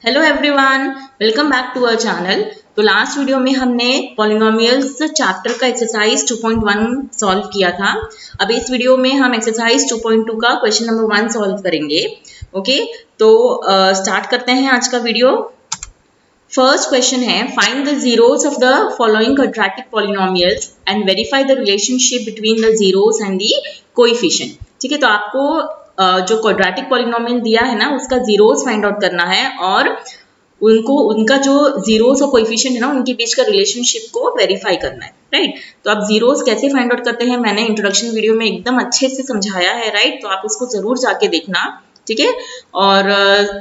Hello everyone, welcome back to our channel. तो last video में हमने पॉलिनोमियल्स चैप्टर का एक्सरसाइज 2.1 सॉल्व किया था। अब इस वीडियो में हम एक्सरसाइज 2.2 का क्वेश्चन नंबर 1 सॉल्व करेंगे। ओके, तो स्टार्ट करते हैं आज का वीडियो। फर्स्ट क्वेश्चन है, find the zeros of the following quadratic polynomials and verify the relationship between the zeros and the coefficient. ठीक है, तो आपको जो क्वाड्रेटिक पॉलिनोमियल दिया है ना, उसका जीरोस फाइंड आउट करना है और उनका जो जीरोस और कोएफिशिएंट है ना, उनके बीच का रिलेशनशिप को वेरीफाई करना है। राइट, तो आप जीरोस कैसे फाइंड आउट करते हैं मैंने इंट्रोडक्शन वीडियो में एकदम अच्छे से समझाया है। राइट, तो आप उसको जरूर जाके देखना। ठीक है, और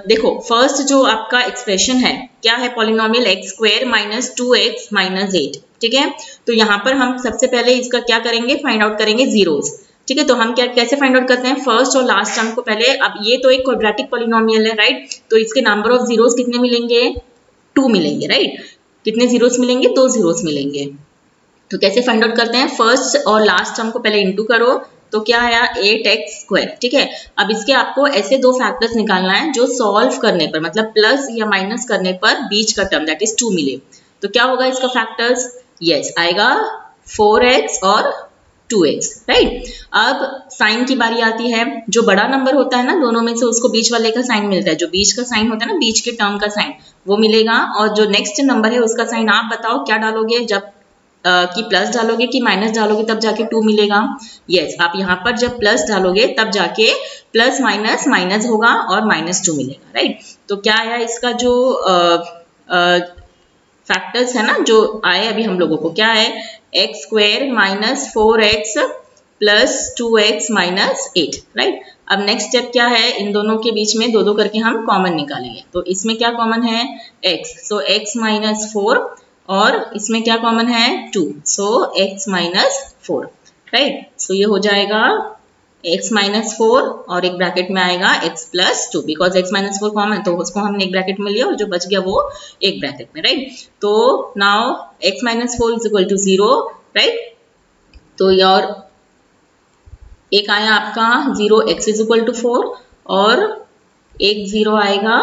देखो फर्स्ट जो आपका एक्सप्रेशन है क्या है, polynomial x square minus 2x minus 8। ठीक है, तो यहाँ पर हम सबसे पहले इसका क्या करेंगे, फाइंड आउट करेंगे जीरोस। ठीक है, तो हम कैसे फाइंड आउट करते हैं, फर्स्ट और लास्ट टर्म को पहले। अब ये तो एक क्वाड्रेटिक पॉलिनोमियल है। राइट, तो इसके नंबर ऑफ जीरोस कितने मिलेंगे, 2 मिलेंगे। राइट, कितने जीरोस मिलेंगे, 2 जीरोस मिलेंगे। तो कैसे फाइंड आउट करते हैं, फर्स्ट और लास्ट टर्म को पहले इंटू करो, तो क्या आया 8x स्क्वायर। ठीक है, अब इसके आपको ऐसे दो फैक्टर्स निकालना है जो सॉल्व करने पर, मतलब प्लस या माइनस करने पर बीच का टर्म दैट इज 2 मिले। तो क्या होगा इसका फैक्टर्स, यस आएगा 4x और 2x। राइट, अब साइन की बारी आती है। जो बड़ा नंबर होता है ना दोनों में से, उसको बीच वाले का साइन मिलता है। जो बीच का साइन होता है ना, बीच के टर्म का साइन, वो मिलेगा। और जो नेक्स्ट नंबर है उसका साइन आप बताओ क्या डालोगे, जब कि प्लस डालोगे कि माइनस डालोगे तब जाके 2 मिलेगा। यस, आप यहाँ पर जब प्लस डालोगे तब जाके प्लस माइनस माइनस होगा और माइनस 2 मिलेगा। राइट, तो क्या आया इसका जो फैक्टर्स है ना जो आए अभी हम लोगों को, क्या है, x square minus 4x plus 2x minus 8। Right, अब नेक्स्ट स्टेप क्या है, इन दोनों के बीच में दो दो करके हम कॉमन निकालेंगे। तो इसमें क्या कॉमन है, x, सो x माइनस 4, और इसमें क्या कॉमन है 2, सो x माइनस 4। राइट, सो ये हो जाएगा x माइनस 4 और एक ब्रैकेट में आएगा x plus 2, because x minus 4 common, तो उसको हमने एक ब्रैकेट में लिया और जो बच गया वो एक ब्रैकेट में। राइट, तो now x minus 4 is equal to 0। Right, तो और एक आया आपका 0, x इज इक्वल टू 4, और एक 0 आएगा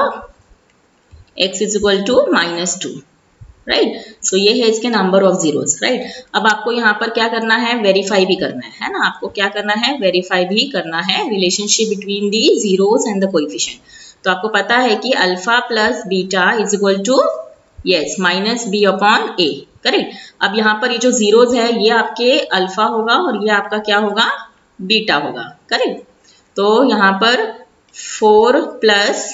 x is equal to minus 2। Right, so ये है इसके नंबर ऑफ जीरोस। राइट, अब आपको यहाँ पर क्या करना है, वेरीफाई भी करना है ना, आपको क्या करना है, वेरीफाई भी करना है relationship between the zeros and the coefficient. तो आपको पता है कि alpha plus beta is equal to, yes, minus B upon A. Correct, अब यहाँ पर ये जो जीरोस है ये आपके अल्फा होगा और ये आपका क्या होगा, बीटा होगा। करेक्ट, तो यहाँ पर 4 plus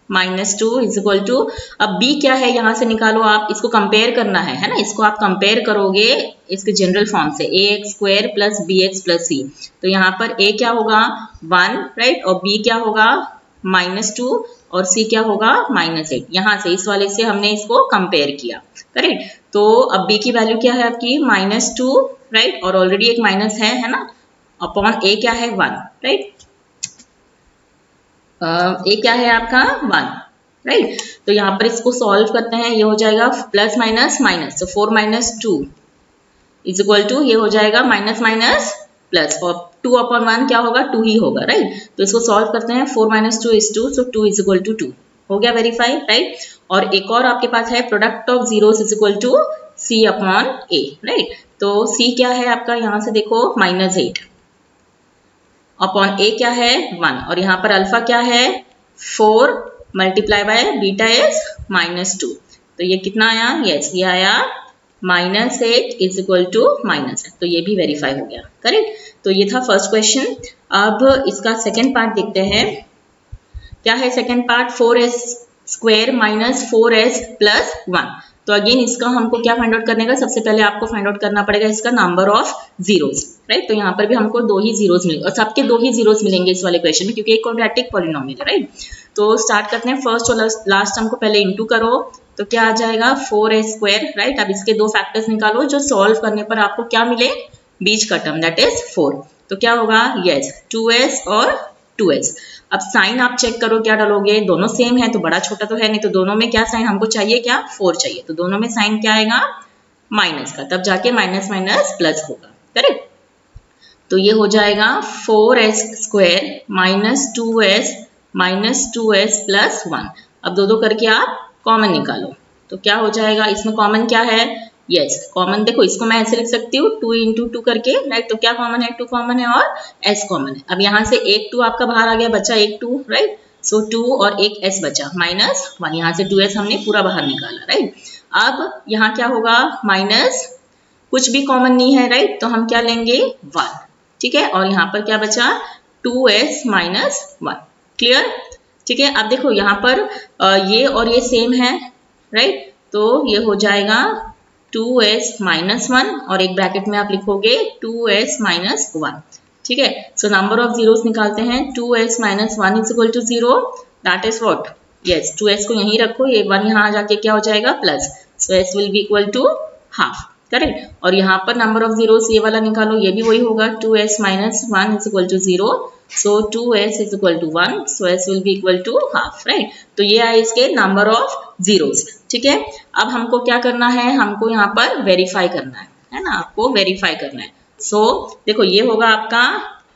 minus 2 is equal to, अब b क्या है यहाँ से निकालो आप, इसको कंपेयर करना है ना, इसको आप कंपेयर करोगे इसके जनरल फॉर्म से, ax square plus bx plus c। तो यहाँ पर a क्या होगा 1, राइट, और b क्या होगा माइनस 2 और c क्या होगा माइनस 8। यहाँ से इस वाले से हमने इसको कंपेयर किया। करेक्ट, तो अब b की वैल्यू क्या है आपकी माइनस 2, राइट, और ऑलरेडी एक माइनस है ना, अपॉन a क्या है 1। राइट, ए क्या है आपका 1। राइट, तो यहाँ पर इसको सॉल्व करते हैं, ये हो जाएगा प्लस माइनस माइनस, तो 4 माइनस 2 इज इक्वल टू, ये हो जाएगा माइनस माइनस प्लस, और 2 अपॉन 1 क्या होगा 2 ही होगा। राइट, तो इसको सॉल्व करते हैं, 4 minus 2 is 2, so 2 is equal to 2 हो गया वेरीफाई। राइट, और एक और आपके पास है product of zeros is equal to C upon A. Right, तो सी क्या है आपका, यहाँ से देखो माइनस 8 अपॉन ए क्या है 1, और यहाँ पर अल्फा क्या है 4 multiply by beta is minus 2। तो ये कितना आया, यस ये आया minus 8 is equal to minus 8। तो ये भी वेरीफाई हो गया। करेक्ट, तो ये था फर्स्ट क्वेश्चन। अब इसका सेकेंड पार्ट देखते हैं, क्या है second part, 4s square minus 4s plus 1। तो अगेन इसका हमको क्या फाइंड आउट करने का, सबसे पहले आपको फाइंड आउट करना पड़ेगा इसका नंबर ऑफ जीरोस। राइट, तो यहाँ पर भी हमको 2 ही जीरोस मिलेंगे, और सबके 2 ही जीरोस मिलेंगे इस वाले क्वेश्चन में, क्योंकि एक क्वाड्रेटिक पॉलिनोमियल है। राइट, तो स्टार्ट करते हैं, फर्स्ट और लास्ट टर्म को पहले इंटू करो, तो क्या आ जाएगा 4s स्क्वायर। राइट, अब इसके दो फैक्टर्स निकालो जो सॉल्व करने पर आपको क्या मिले, बीच का टर्म दैट इज 4। तो क्या होगा, यस 2s और 2s। अब साइन आप चेक करो क्या डालोगे, दोनों सेम है तो बड़ा छोटा तो है नहीं, तो दोनों में क्या साइन हमको चाहिए, क्या 4 चाहिए, तो दोनों में साइन क्या आएगा माइनस का, तब जाके माइनस माइनस प्लस होगा। करेक्ट, तो ये हो जाएगा 4s square minus 2s plus 1। अब दो दो करके आप कॉमन निकालो, तो क्या हो जाएगा, इसमें कॉमन क्या है, यस कॉमन, देखो इसको मैं ऐसे लिख सकती हूँ 2 इंटू 2 करके, राइट। तो क्या कॉमन है, 2 कॉमन है और s कॉमन है। अब यहाँ से एक 2 आपका बाहर आ गया, बचा एक 2, राइट। सो 2 और एक s बचा -1, यहाँ से 2s हमने पूरा बाहर निकाला, राइट। अब यहाँ क्या होगा, माइनस कुछ भी कॉमन नहीं है, राइट, तो हम क्या लेंगे 1, ठीक है। और यहाँ पर क्या बचा 2s -1, क्लियर, ठीक है। अब देखो यहाँ पर ये और ये सेम है, राइट, तो ये हो जाएगा 2s -1 और एक ब्रैकेट में आप लिखोगे 2s -1, ठीक है। सो नंबर ऑफ जीरोस निकालते हैं, 2s -1 is equal to 0, that is what, yes 2s को यहीं रखो, ये 1 यहाँ आ जाके क्या हो जाएगा plus, so s will be equal to half, correct. और यहाँ पर नंबर ऑफ जीरोस ये वाला निकालो, ये भी वही होगा, 2s -1 is equal to 0, so 2s is equal to 1, so s will be equal to half, right. तो ये आए इसके नंबर ऑफ जीरोस, ठीक है। अब हमको क्या करना है, हमको यहाँ पर वेरीफाई करना है ना, आपको वेरीफाई करना है। सो देखो ये होगा आपका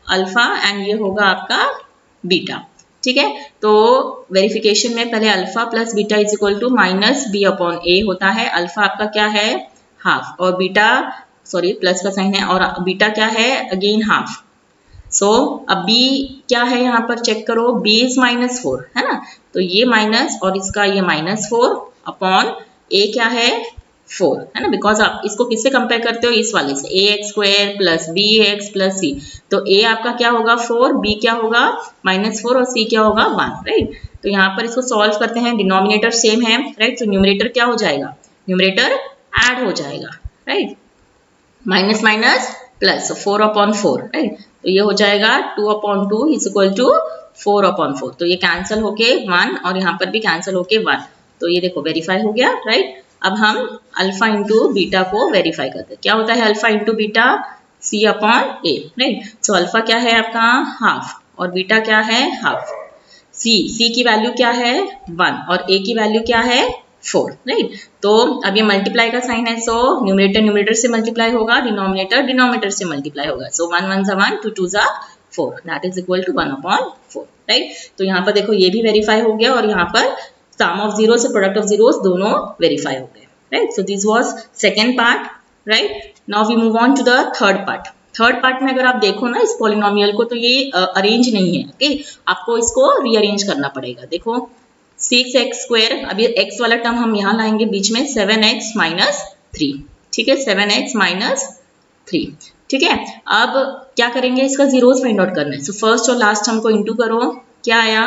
अल्फा एंड ये होगा आपका बीटा, ठीक है। तो वेरिफिकेशन में पहले alpha plus beta is equal to minus B upon A होता है। अल्फा आपका क्या है हाफ और बीटा, सॉरी प्लस का साइन है, और बीटा क्या है अगेन हाफ। सो अब b क्या है यहाँ पर चेक करो, b इज -4 है ना, तो ये माइनस और इसका ये -4 अपॉन a क्या है 4 है ना, बिकॉज आप इसको किससे कंपेयर करते हो, इस वाले से, ax² plus bx plus c, तो a आपका क्या होगा 4, b क्या होगा -4 और c क्या होगा 1, राइट। तो यहाँ पर इसको सॉल्व करते हैं, डिनोमिनेटर सेम है, राइट, तो न्यूमरेटर क्या हो जाएगा, न्यूमरेटर ऐड हो जाएगा, right, minus minus plus 4 upon 4, right. तो ये हो जाएगा 2 upon 2 is equal to 4 upon 4, तो ये कैंसिल होके 1 और यहाँ पर भी कैंसिल होके 1, तो ये देखो वेरीफाई हो गया, राइट। अब हम अल्फा इंटू बीटा को वेरीफाई करते हैं, क्या होता है alpha into beta, c upon a, right. So alpha क्या है आपका हाफ और बीटा क्या है हाफ, c की वैल्यू क्या है 1 और a की वैल्यू क्या है 4, राइट। तो अब ये मल्टीप्लाई का साइन है, सो न्यूमरेटर न्यूमरेटर से मल्टीप्लाई होगा, डिनोमिनेटर डिनोमिनेटर से मल्टीप्लाई होगा, so 1 1 = 1, 2 2 = 4, that is equal to 1 upon 4, right. तो यहाँ पर देखो ये भी वेरीफाई हो गया और यहाँ पर सम ऑफ जीरोस और प्रोडक्ट ऑफ जीरोस दोनों वेरीफाई हो गए, right. So this was second part, right. Now we move on to the third part. Third part में अगर आप देखो ना इस पॉलिनोमियल को, तो ये अरेंज नहीं है, ओके, आपको इसको रीअरेंज करना पड़ेगा। देखो 6x², अब ये x वाला टर्म हम यहाँ लाएंगे बीच में, 7x - 3, ठीक है, 7x - 3, ठीक है। अब क्या करेंगे, इसका जीरोस फाइंड आउट करना है, सो फर्स्ट और लास्ट टर्म को इंटू करो, क्या आया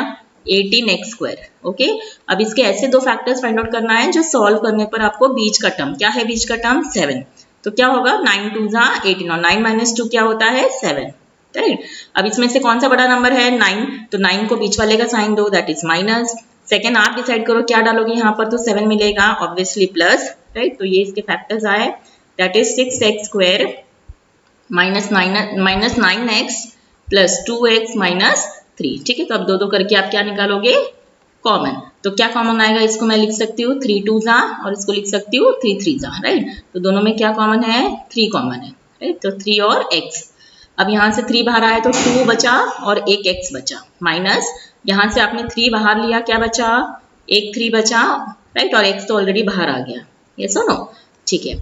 18x², ओके। अब इसके ऐसे दो फैक्टर्स फाइंड आउट करना है जो सॉल्व करने पर आपको बीच का टर्म, क्या है बीच का टर्म 7, तो क्या होगा 9 2 = 18 और 9 - 2 क्या होता है 7, राइट। अब इसमें से कौन सा बड़ा नंबर है 9, तो 9 को बीच वाले का साइन दो, दैट इज माइनस। सेकेंड आप डिसाइड करो क्या डालोगे यहाँ पर, तो 7 मिलेगा ऑब्वियसली प्लस, राइट। तो ये इसके फैक्टर्स आए, that is 6x² - 9x plus 2x - 3, ठीक है। तो अब दो दो करके आप क्या निकालोगे कॉमन, तो क्या कॉमन आएगा, इसको मैं लिख सकती हूँ 3 2 = और इसको लिख सकती हूँ 3 3 = राइट। तो दोनों में क्या कॉमन है 3 कॉमन है, राइट। तो 3 और x, अब यहाँ से 3 बाहर आया तो 2 बचा और एक x बचा, माइनस यहाँ से आपने 3 बाहर लिया, क्या बचा एक 3 बचा, राइट, और x तो ऑलरेडी बाहर आ गया, ये सुनो, ठीक है,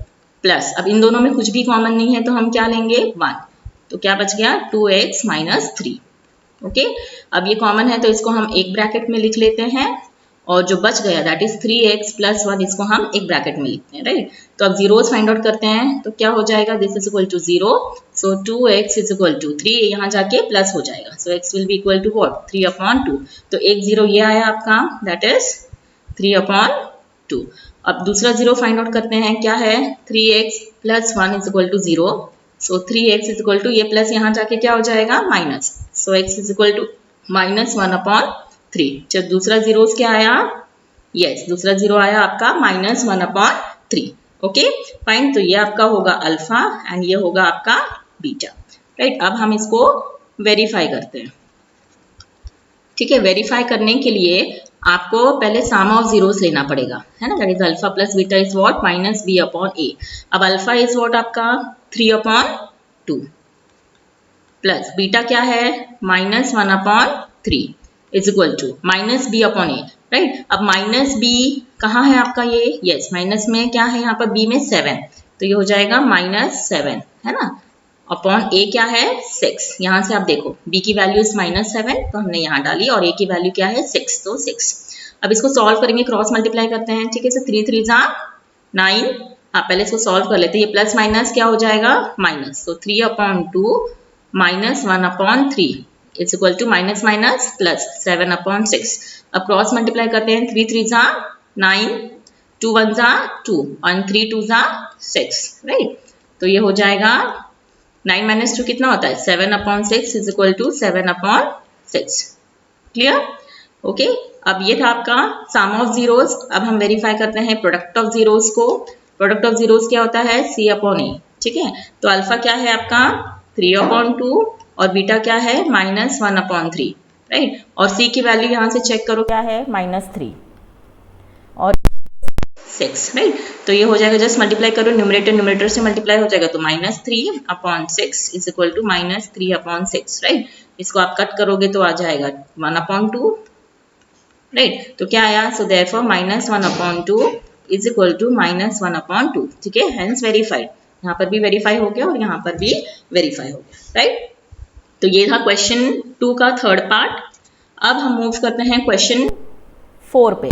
प्लस अब इन दोनों में कुछ भी कॉमन नहीं है तो हम क्या लेंगे 1, तो क्या बच गया 2x - 3, ओके। अब ये कॉमन है तो इसको हम एक ब्रैकेट में लिख लेते हैं और जो बच गया दैट इज 3x + 1, इसको हम एक ब्रैकेट में लिखते हैं, राइट। तो अब जीरोस फाइंड आउट करते हैं, तो क्या हो जाएगा, this is equal to 0, so 2x is equal to 3, यहाँ जाके प्लस हो जाएगा, so x will be equal to what 3 upon 2, तो एक 0 ये आया आपका, दैट इज 3 अपॉन 2। अब दूसरा 0 फाइंड आउट करते हैं, क्या है 3x + 1 is equal to 0, so 3x is equal to, ये प्लस यहाँ जाके क्या हो जाएगा minus, so x is equal to -1 upon 3। जब दूसरा जीरो क्या आया, यस दूसरा 0 आया आपका -1 अपॉन 3, ओके फाइन। तो ये आपका होगा अल्फा एंड ये होगा आपका बीटा, राइट। अब हम इसको वेरीफाई करते हैं, ठीक है। वेरीफाई करने के लिए आपको पहले सम ऑफ जीरोस लेना पड़ेगा, है ना, that is alpha plus beta is what -b upon a। अब अल्फा इज व्हाट आपका 3 अपॉन 2 प्लस बीटा क्या है -1 upon 3 is equal to -b upon a। Right. अब माइनस बी कहाँ है आपका ये, यस माइनस में क्या है यहाँ पर बी में 7, तो ये हो जाएगा -7 है ना, अपॉन ए क्या है 6। यहाँ से आप देखो b की वैल्यू इज -7 तो हमने यहाँ डाली और a की वैल्यू क्या है 6, तो 6। अब इसको सॉल्व करेंगे, क्रॉस मल्टीप्लाई करते हैं, ठीक है। सो 3 3 जा 9, हाँ पहले इसको सॉल्व कर लेते हैं, ये प्लस माइनस क्या हो जाएगा माइनस, तो 3/2 -1/3 is equal to minus minus plus 7/6। अब क्रॉस मल्टीप्लाई करते हैं, 3 3 जा 9, 2 1 जा 2 और 3 2 जा 6, राइट। तो ये हो जाएगा 9 - 2 कितना होता है 7/6 is equal to 7/6। Clear, okay. अब ये था आपका सम ऑफ जीरोस। अब हम वेरीफाई करते हैं प्रोडक्ट ऑफ जीरोस को। प्रोडक्ट ऑफ जीरोस क्या होता है C/A, ठीक है। तो अल्फा क्या है आपका 3/2 और बीटा क्या है -1/3, राइट। और C की वैल्यू यहाँ से चेक करो क्या है -3 और 6, राइट। तो ये हो जाएगा, जस्ट मल्टीप्लाई करो, न्यूमरेटर न्यूमरेटर से मल्टीप्लाई हो जाएगा, तो -3/6 इज इक्वल टू -3/6, राइट। इसको आप कट करोगे तो आ जाएगा 1/2, राइट। तो क्या आया, so therefore -1/2 is equal to -1/2, ठीक है। हेंस वेरीफाइड, यहाँ पर भी वेरीफाई हो गया और यहाँ पर भी वेरीफाई हो गया, राइट। तो ये था क्वेश्चन 2 का थर्ड पार्ट। अब हम मूव करते हैं क्वेश्चन 4 पे।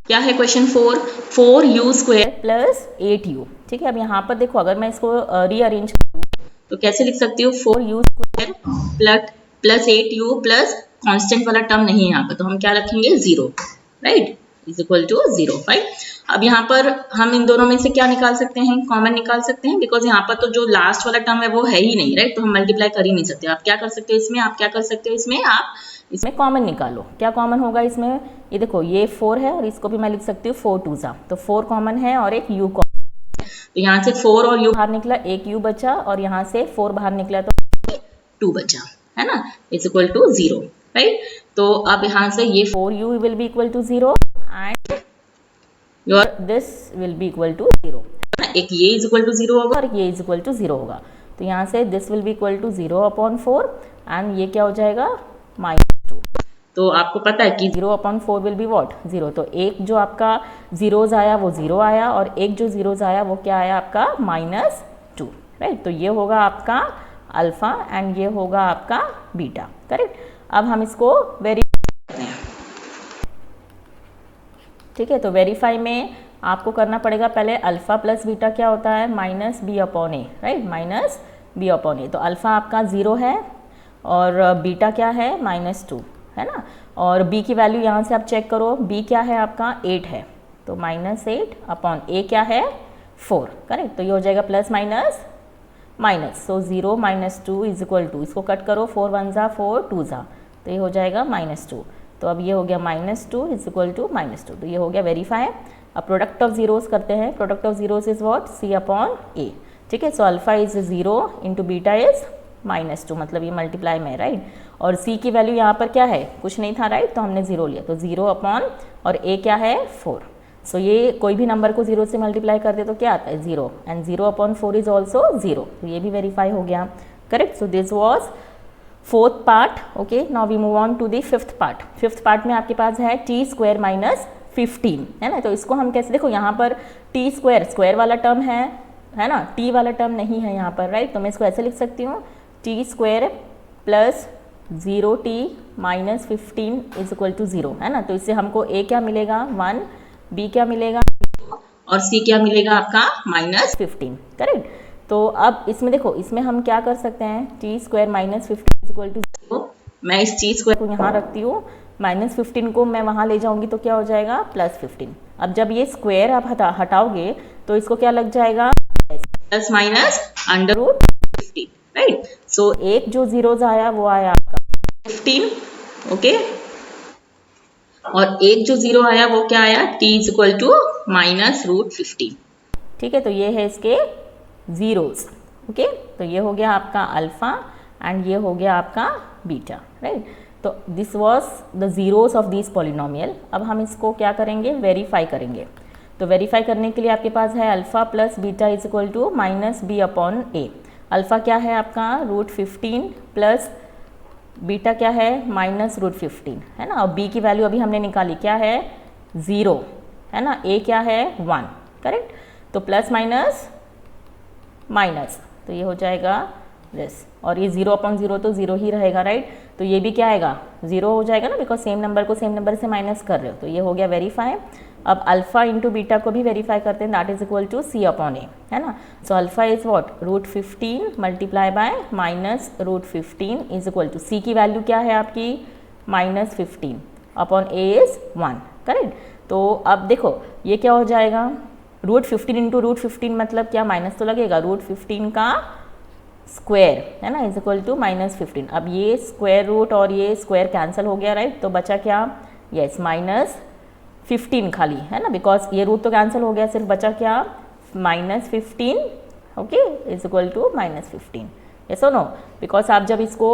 क्या है क्वेश्चन 4u² प्लस 8u, ठीक है। अब यहाँ पर देखो, अगर मैं इसको रीअरेंज करूँ तो कैसे लिख सकती हूँ, 4u² plus 8u plus constant वाला टर्म नहीं है यहाँ पर, तो हम क्या रखेंगे 0, right, is equal to 0, right. अब यहाँ पर हम इन दोनों में से क्या निकाल सकते हैं, कॉमन निकाल सकते हैं, बिकॉज यहाँ पर तो जो लास्ट वाला टर्म है वो है ही नहीं, राइट। तो हम मल्टीप्लाई कर ही नहीं सकते। आप क्या कर सकते हो इसमें, आप क्या कर सकते हो इसमें, आप इसमें कॉमन निकालो। क्या कॉमन होगा इसमें, ये देखो ये 4 है और इसको भी मैं लिख सकती हूँ 4 2 जा, तो 4 कॉमन है और एक u कॉमन, तो यहाँ से 4 और u बाहर निकला, एक u बचा और यहाँ से 4 बाहर निकला तो 2 बचा, है ना, इज इक्वल टू 0, राइट। तो अब यहाँ से ये 4u will be equal to 0 and your this will be equal to 0, एक ये इज इक्वल टू 0 होगा और ये इज इक्वल टू 0 होगा। तो यहाँ से this will be equal to 0/4 and ये क्या हो जाएगा -2। तो आपको पता है कि 0/4 विल बी व्हाट 0, तो एक जो आपका जीरोज आया वो 0 आया और एक जो जीरोज आया वो क्या आया आपका -2, राइट। तो ये होगा आपका अल्फा एंड ये होगा आपका बीटा, करेक्ट। अब हम इसको वेरीफाई करते हैं, ठीक है। तो वेरीफाई में आपको करना पड़ेगा पहले अल्फा प्लस बीटा क्या होता है -b/a, राइट, -b/a। तो अल्फा आपका 0 है और बीटा क्या है -2, है ना। और b की वैल्यू यहाँ से आप चेक करो, b क्या है आपका 8 है, तो -8/a क्या है 4, करेक्ट। तो ये हो जाएगा plus minus minus, so 0 - 2 is equal to, इसको कट करो, 4 1 जा 4 2 जा, तो ये हो जाएगा -2। तो अब ये हो गया -2 इज इक्वल टू -2, तो ये हो गया वेरीफाई। अब प्रोडक्ट ऑफ जीरोस करते हैं। Product of zeros is what C/A, ठीक है। सो alpha is 0 into beta is -2, मतलब ये मल्टीप्लाई में, राइट। और C की वैल्यू यहाँ पर क्या है, कुछ नहीं था, राइट, तो हमने 0 लिया, तो 0 और A क्या है 4। सो ये कोई भी नंबर को 0 से मल्टीप्लाई कर दे तो क्या आता है 0 एंड 0/4 इज ऑल्सो 0, तो ये भी वेरीफाई हो गया, correct. So this was fourth part, okay. Now we move on to the fifth part. Fifth part में आपके पास है t² - 15, है ना। तो इसको हम कैसे, देखो यहाँ पर t² स्क्वायर वाला टर्म है ना, t वाला टर्म नहीं है यहाँ पर, राइट। तो मैं इसको ऐसे लिख सकती हूँ t² plus 0t - 15 is equal to 0, है ना। तो इससे हमको a क्या मिलेगा 1, b क्या मिलेगा और c क्या मिलेगा आपका -15, करेक्ट। तो अब इसमें देखो, इसमें हम क्या कर सकते हैं, t² - 15 इज इक्वल टू 0, मैं इस t² को यहाँ रखती हूँ, -15 को मैं वहाँ ले जाऊँगी तो क्या हो जाएगा +15। अब जब ये स्क्वायर आप हटाओगे तो इसको क्या लग जाएगा प्लस माइनस √15, राइट। सो एक जो जीरोज आया वो आया आपका 15, ओके। और एक जो 0 आया वो क्या आया t इज इक्वल टू -√15, ठीक है। तो ये है इसके जीरोस, ओके। तो ये हो गया आपका अल्फा एंड ये हो गया आपका बीटा, राइट। तो this was the zeros of this polynomial. अब हम इसको क्या करेंगे, वेरीफाई करेंगे। तो वेरीफाई करने के लिए आपके पास है alpha plus beta is equal to -b/a। Alpha क्या है आपका √15 प्लस बीटा क्या है -√15 है ना, और बी की वैल्यू अभी हमने निकाली क्या है 0 है ना, ए क्या है 1, करेक्ट। तो प्लस माइनस माइनस तो ये हो जाएगा दिस, और ये 0/0 तो 0 ही रहेगा, राइट। तो ये भी क्या आएगा 0 हो जाएगा ना, बिकॉज सेम नंबर को सेम नंबर से माइनस कर रहे हो। तो ये हो गया वेरीफाई। अब अल्फा इंटू बीटा को भी वेरीफाई करते हैं, that is equal to C/A है ना। So alpha is what √15 multiply by -√15 is equal to C की वैल्यू क्या है आपकी -15 अपॉन ए इज 1, करेक्ट। तो अब देखो ये क्या हो जाएगा √15 इंटू √15 मतलब क्या माइनस तो लगेगा, √15 का स्क्वायर है ना इज इक्वल टू -15। अब ये स्क्वायर रूट और ये स्क्वायर कैंसिल हो गया, राइट। तो बचा क्या यस -15 खाली है ना, बिकॉज ये रूट तो कैंसिल हो गया, सिर्फ बचा क्या -15 okay is equal to -15 yes और नो। बिकॉज आप जब इसको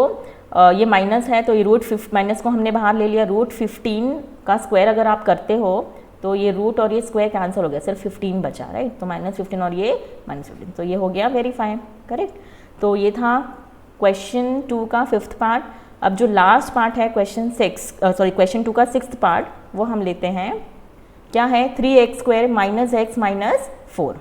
ये माइनस है तो ये माइनस को हमने बाहर ले लिया, √15 का स्क्वायर अगर आप करते हो तो ये रूट और ये स्क्वायर कैंसिल हो गया, सिर्फ 15 बचा, राइट। तो -15 और ये -15 तो ये हो गया वेरीफाई, करेक्ट। तो ये था क्वेश्चन 2 का 5th पार्ट। अब जो लास्ट पार्ट है क्वेश्चन 2 का 6th पार्ट वो हम लेते हैं, क्या है 3x² - x - 4।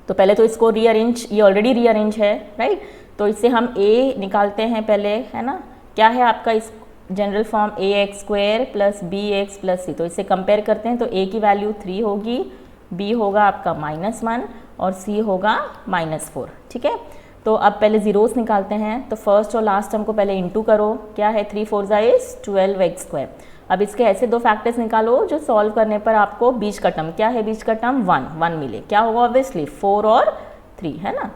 तो पहले तो इसको रीअरेंज, ये ऑलरेडी रीअरेंज है, राइट। तो इससे हम a निकालते हैं पहले है ना, क्या है आपका इस general form ax² + bx + c। तो इससे कंपेयर करते हैं, तो a की वैल्यू 3 होगी, b होगा आपका -1 और c होगा -4, ठीक है। तो अब पहले जीरोस निकालते हैं, तो फर्स्ट और लास्ट टर्म को पहले इंटू करो, क्या है 3 4 = 12x²। अब इसके ऐसे दो फैक्टर्स निकालो जो सॉल्व करने पर आपको बीच का टर्म, क्या है बीच का टर्म 1 मिले, क्या होगा ऑब्वियसली 4 और 3 है ना,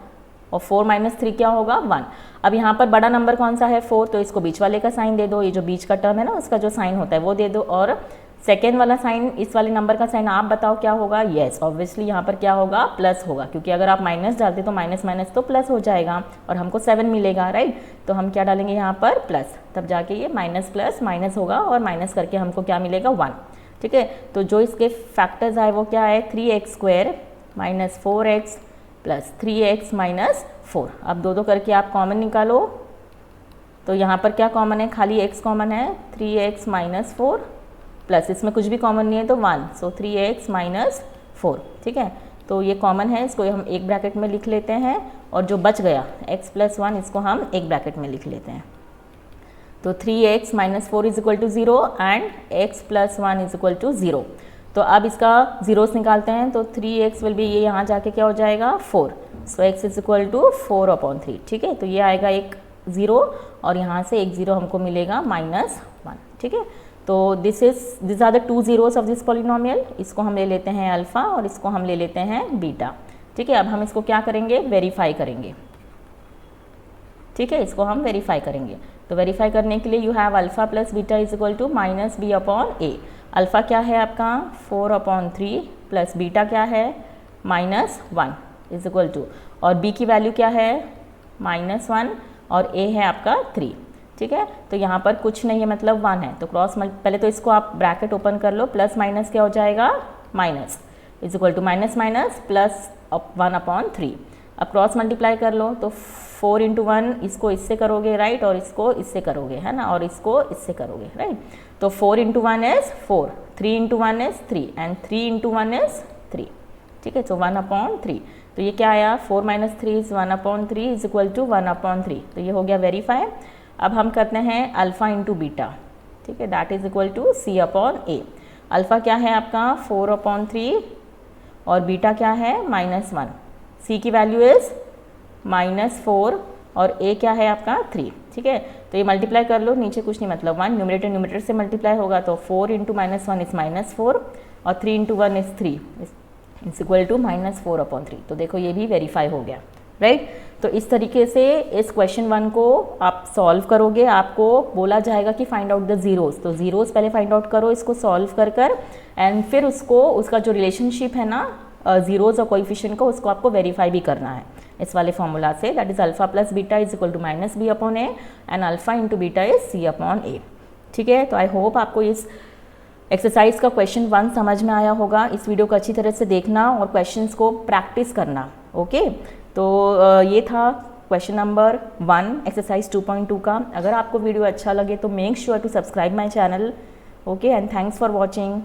और 4 - 3 क्या होगा 1। अब यहाँ पर बड़ा नंबर कौन सा है 4, तो इसको बीच वाले का साइन दे दो, ये जो बीच का टर्म है ना उसका जो साइन होता है वो दे दो, और सेकेंड वाला साइन इस वाले नंबर का साइन आप बताओ क्या होगा, येस ऑब्वियसली यहाँ पर क्या होगा प्लस होगा, क्योंकि अगर आप माइनस डालते तो माइनस माइनस तो प्लस हो जाएगा और हमको 7 मिलेगा, राइट। तो हम क्या डालेंगे यहाँ पर प्लस, तब जाके ये माइनस प्लस माइनस होगा और माइनस करके हमको क्या मिलेगा 1, ठीक है। तो जो इसके फैक्टर्स आए वो क्या है 3x² - 4x + 3x - 4। अब दो करके आप कॉमन निकालो, तो यहाँ पर क्या कॉमन है, खाली x कॉमन है, 3x - 4 प्लस इसमें कुछ भी कॉमन नहीं है तो 1, सो 3x - 4, ठीक है। तो ये कॉमन है, इसको हम एक ब्रैकेट में लिख लेते हैं, और जो बच गया x + 1 इसको हम एक ब्रैकेट में लिख लेते हैं। तो 3x - 4 = 0 एंड x + 1 = 0। तो अब इसका जीरोस निकालते हैं, तो 3x विल बी, ये यहाँ जाके क्या हो जाएगा 4, सो x = 4/3, ठीक है। तो ये आएगा एक 0 और यहाँ से एक 0 हमको मिलेगा -1, ठीक है। तो this are the 2 zeros of this polynomial. इसको हम ले लेते हैं अल्फ़ा और इसको हम ले लेते हैं बीटा, ठीक है। अब हम इसको क्या करेंगे वेरीफाई करेंगे, ठीक है, इसको हम वेरीफाई करेंगे। तो वेरीफाई करने के लिए you have alpha + beta = -b/a। Alpha क्या है आपका 4/3 प्लस बीटा क्या है -1 = और b की वैल्यू क्या है -1 और a है आपका 3, ठीक है। तो यहाँ पर कुछ नहीं है मतलब 1 है, तो पहले तो इसको आप ब्रैकेट ओपन कर लो, प्लस माइनस क्या हो जाएगा माइनस = माइनस प्लस 1/3। अब क्रॉस मल्टीप्लाई कर लो, तो 4 × 1 इसको इससे करोगे, राइट, और इसको इससे करोगे है ना, और इसको इससे करोगे, राइट। तो 4 × 1 इज 4, 3 × 1 इज 3 एंड 3 × 1 इज 3, ठीक है। तो 1/3, तो ये क्या आया 4 - 3 इज 1/3 = 1/3। तो ये हो गया वेरीफाई। अब हम करते हैं अल्फ़ा इंटू बीटा, ठीक है, that is equal to C/A। Alpha क्या है आपका 4/3 और बीटा क्या है -1, C की वैल्यू इज -4 और A क्या है आपका 3, ठीक है। तो ये मल्टीप्लाई कर लो, नीचे कुछ नहीं मतलब 1, न्यूमरेटर से मल्टीप्लाई होगा, तो 4 × -1 इज -4 और 3 × 1 इज 3 = -4/3। तो देखो ये भी वेरीफाई हो गया, राइट। तो इस तरीके से इस क्वेश्चन 1 को आप सॉल्व करोगे, आपको बोला जाएगा कि फाइंड आउट द जीरोस। तो जीरोस पहले फाइंड आउट करो इसको सॉल्व कर एंड फिर उसका जो रिलेशनशिप है ना जीरोस और कोएफिशिएंट को, उसको आपको वेरीफाई भी करना है इस वाले फॉर्मूला से, that is alpha + beta = -b/a and alpha × beta is C/A, ठीक है। तो आई होप आपको इस एक्सरसाइज का क्वेश्चन 1 समझ में आया होगा। इस वीडियो को अच्छी तरह से देखना और क्वेश्चंस को प्रैक्टिस करना, ओके। तो ये था क्वेश्चन नंबर 1 एक्सरसाइज 2.2 का। अगर आपको वीडियो अच्छा लगे तो make sure to subscribe my channel. Okay and thanks for watching.